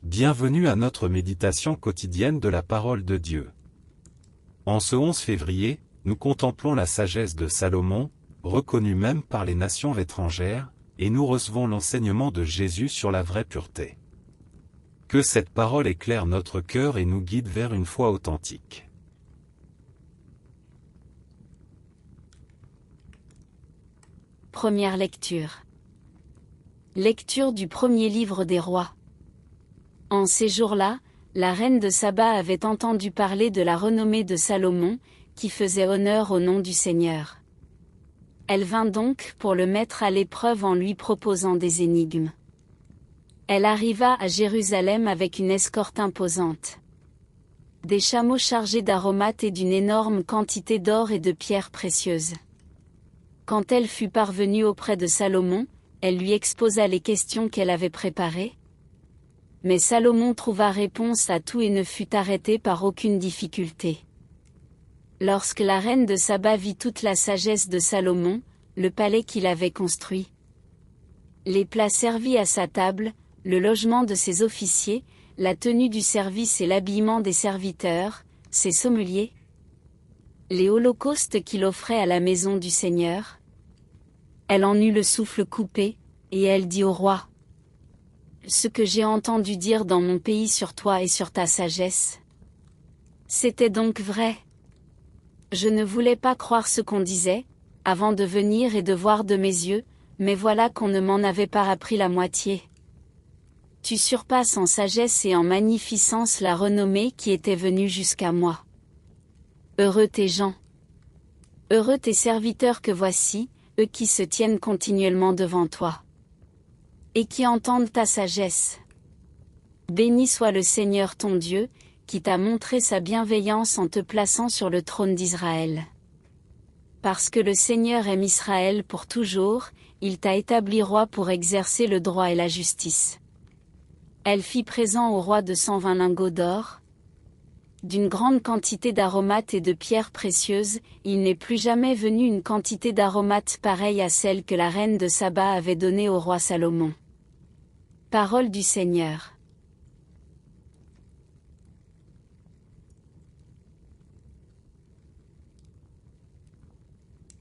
Bienvenue à notre méditation quotidienne de la parole de Dieu. En ce 11 février, nous contemplons la sagesse de Salomon, reconnue même par les nations étrangères, et nous recevons l'enseignement de Jésus sur la vraie pureté. Que cette parole éclaire notre cœur et nous guide vers une foi authentique. Première lecture. Lecture du premier livre des rois. En ces jours-là, la reine de Saba avait entendu parler de la renommée de Salomon, qui faisait honneur au nom du Seigneur. Elle vint donc pour le mettre à l'épreuve en lui proposant des énigmes. Elle arriva à Jérusalem avec une escorte imposante. Des chameaux chargés d'aromates et d'une énorme quantité d'or et de pierres précieuses. Quand elle fut parvenue auprès de Salomon, elle lui exposa les questions qu'elle avait préparées. Mais Salomon trouva réponse à tout et ne fut arrêté par aucune difficulté. Lorsque la reine de Saba vit toute la sagesse de Salomon, le palais qu'il avait construit, les plats servis à sa table, le logement de ses officiers, la tenue du service et l'habillement des serviteurs, ses sommeliers, les holocaustes qu'il offrait à la maison du Seigneur, elle en eut le souffle coupé, et elle dit au roi: ce que j'ai entendu dire dans mon pays sur toi et sur ta sagesse, c'était donc vrai. Je ne voulais pas croire ce qu'on disait, avant de venir et de voir de mes yeux, mais voilà qu'on ne m'en avait pas appris la moitié. Tu surpasses en sagesse et en magnificence la renommée qui était venue jusqu'à moi. Heureux tes gens. Heureux tes serviteurs que voici, eux qui se tiennent continuellement devant toi. Et qui entendent ta sagesse. Béni soit le Seigneur ton Dieu, qui t'a montré sa bienveillance en te plaçant sur le trône d'Israël. Parce que le Seigneur aime Israël pour toujours, il t'a établi roi pour exercer le droit et la justice. Elle fit présent au roi de 120 lingots d'or, d'une grande quantité d'aromates et de pierres précieuses. Il n'est plus jamais venu une quantité d'aromates pareille à celle que la reine de Saba avait donnée au roi Salomon. Parole du Seigneur.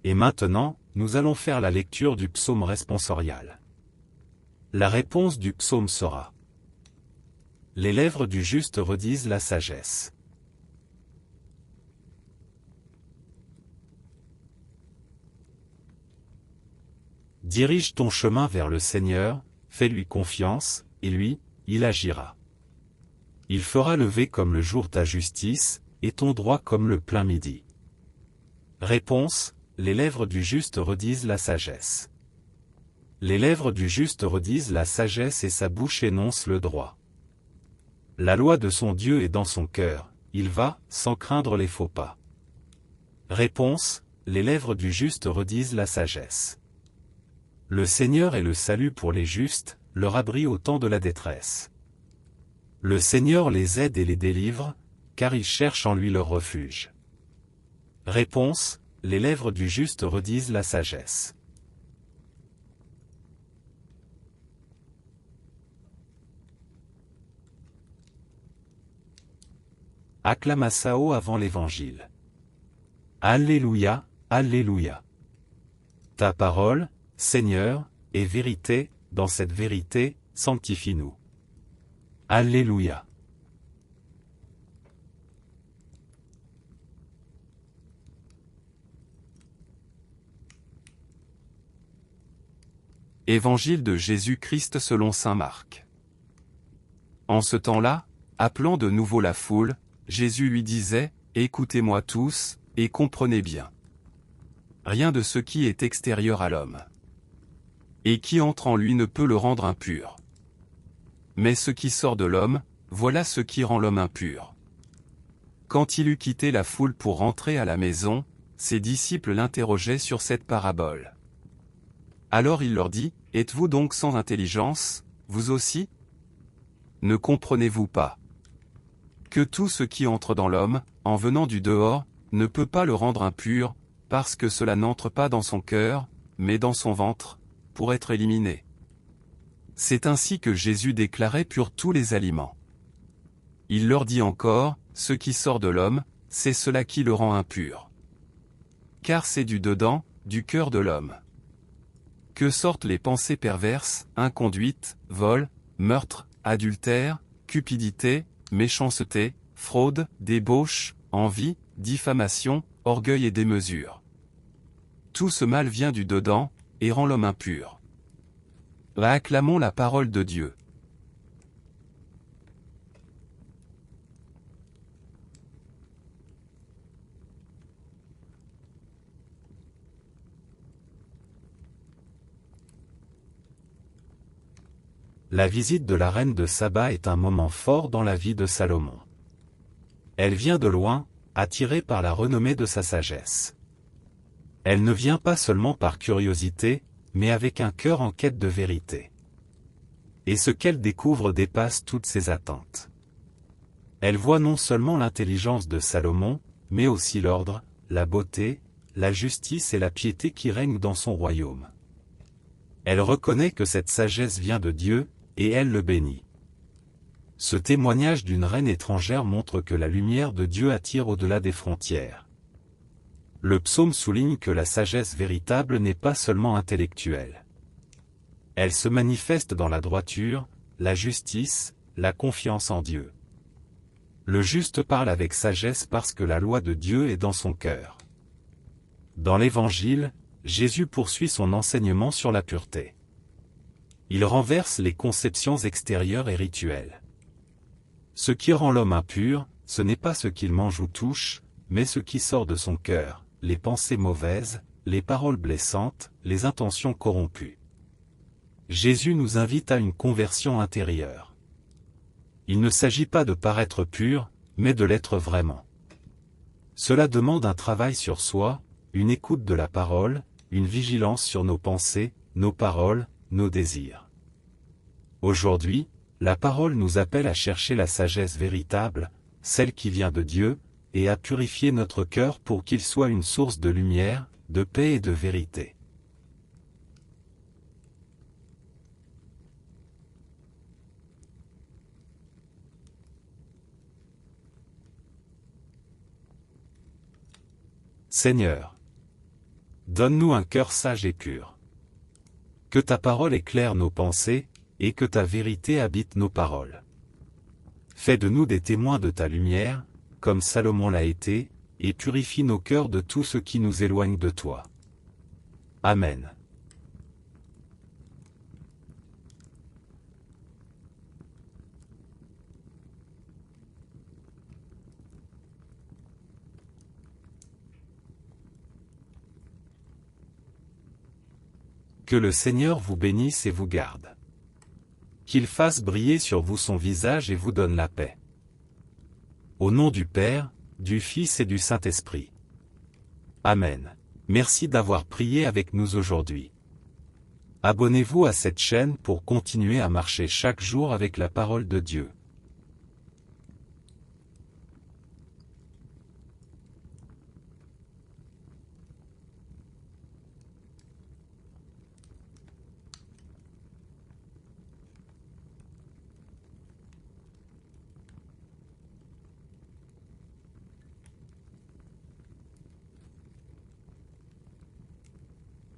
Et maintenant, nous allons faire la lecture du psaume responsorial. La réponse du psaume sera: les lèvres du juste redisent la sagesse. Dirige ton chemin vers le Seigneur, fais-lui confiance, et lui, il agira. Il fera lever comme le jour ta justice, et ton droit comme le plein midi. Réponse: les lèvres du juste redisent la sagesse. Les lèvres du juste redisent la sagesse et sa bouche énonce le droit. La loi de son Dieu est dans son cœur, il va, sans craindre les faux pas. Réponse: les lèvres du juste redisent la sagesse. Le Seigneur est le salut pour les justes, leur abri au temps de la détresse. Le Seigneur les aide et les délivre, car ils cherchent en lui leur refuge. Réponse: les lèvres du juste redisent la sagesse. Acclamatio avant l'Évangile. Alléluia, Alléluia. Ta parole, Seigneur, est vérité, dans cette vérité, sanctifie-nous. Alléluia. Évangile de Jésus-Christ selon saint Marc. En ce temps-là, appelant de nouveau la foule, Jésus lui disait: écoutez-moi tous, et comprenez bien. Rien de ce qui est extérieur à l'homme, et qui entre en lui ne peut le rendre impur. Mais ce qui sort de l'homme, voilà ce qui rend l'homme impur. Quand il eut quitté la foule pour rentrer à la maison, ses disciples l'interrogeaient sur cette parabole. Alors il leur dit: êtes-vous donc sans intelligence, vous aussi? Ne comprenez-vous pas que tout ce qui entre dans l'homme, en venant du dehors, ne peut pas le rendre impur, parce que cela n'entre pas dans son cœur, mais dans son ventre, pour être éliminé. C'est ainsi que Jésus déclarait purs tous les aliments. Il leur dit encore, ce qui sort de l'homme, c'est cela qui le rend impur. Car c'est du dedans, du cœur de l'homme, que sortent les pensées perverses, inconduites, vol, meurtre, adultère, cupidité, méchanceté, fraude, débauche, envie, diffamation, orgueil et démesure. Tout ce mal vient du dedans, et rend l'homme impur. Acclamons la parole de Dieu. La visite de la reine de Saba est un moment fort dans la vie de Salomon. Elle vient de loin, attirée par la renommée de sa sagesse. Elle ne vient pas seulement par curiosité, mais avec un cœur en quête de vérité. Et ce qu'elle découvre dépasse toutes ses attentes. Elle voit non seulement l'intelligence de Salomon, mais aussi l'ordre, la beauté, la justice et la piété qui règnent dans son royaume. Elle reconnaît que cette sagesse vient de Dieu, et elle le bénit. Ce témoignage d'une reine étrangère montre que la lumière de Dieu attire au-delà des frontières. Le psaume souligne que la sagesse véritable n'est pas seulement intellectuelle. Elle se manifeste dans la droiture, la justice, la confiance en Dieu. Le juste parle avec sagesse parce que la loi de Dieu est dans son cœur. Dans l'Évangile, Jésus poursuit son enseignement sur la pureté. Il renverse les conceptions extérieures et rituelles. Ce qui rend l'homme impur, ce n'est pas ce qu'il mange ou touche, mais ce qui sort de son cœur, les pensées mauvaises, les paroles blessantes, les intentions corrompues. Jésus nous invite à une conversion intérieure. Il ne s'agit pas de paraître pur, mais de l'être vraiment. Cela demande un travail sur soi, une écoute de la parole, une vigilance sur nos pensées, nos paroles, nos désirs. Aujourd'hui, la parole nous appelle à chercher la sagesse véritable, celle qui vient de Dieu, et à purifier notre cœur pour qu'il soit une source de lumière, de paix et de vérité. Seigneur, donne-nous un cœur sage et pur. Que ta parole éclaire nos pensées, et que ta vérité habite nos paroles. Fais de nous des témoins de ta lumière, comme Salomon l'a été, et purifie nos cœurs de tout ce qui nous éloigne de toi. Amen. Que le Seigneur vous bénisse et vous garde. Qu'il fasse briller sur vous son visage et vous donne la paix. Au nom du Père, du Fils et du Saint-Esprit. Amen. Merci d'avoir prié avec nous aujourd'hui. Abonnez-vous à cette chaîne pour continuer à marcher chaque jour avec la parole de Dieu.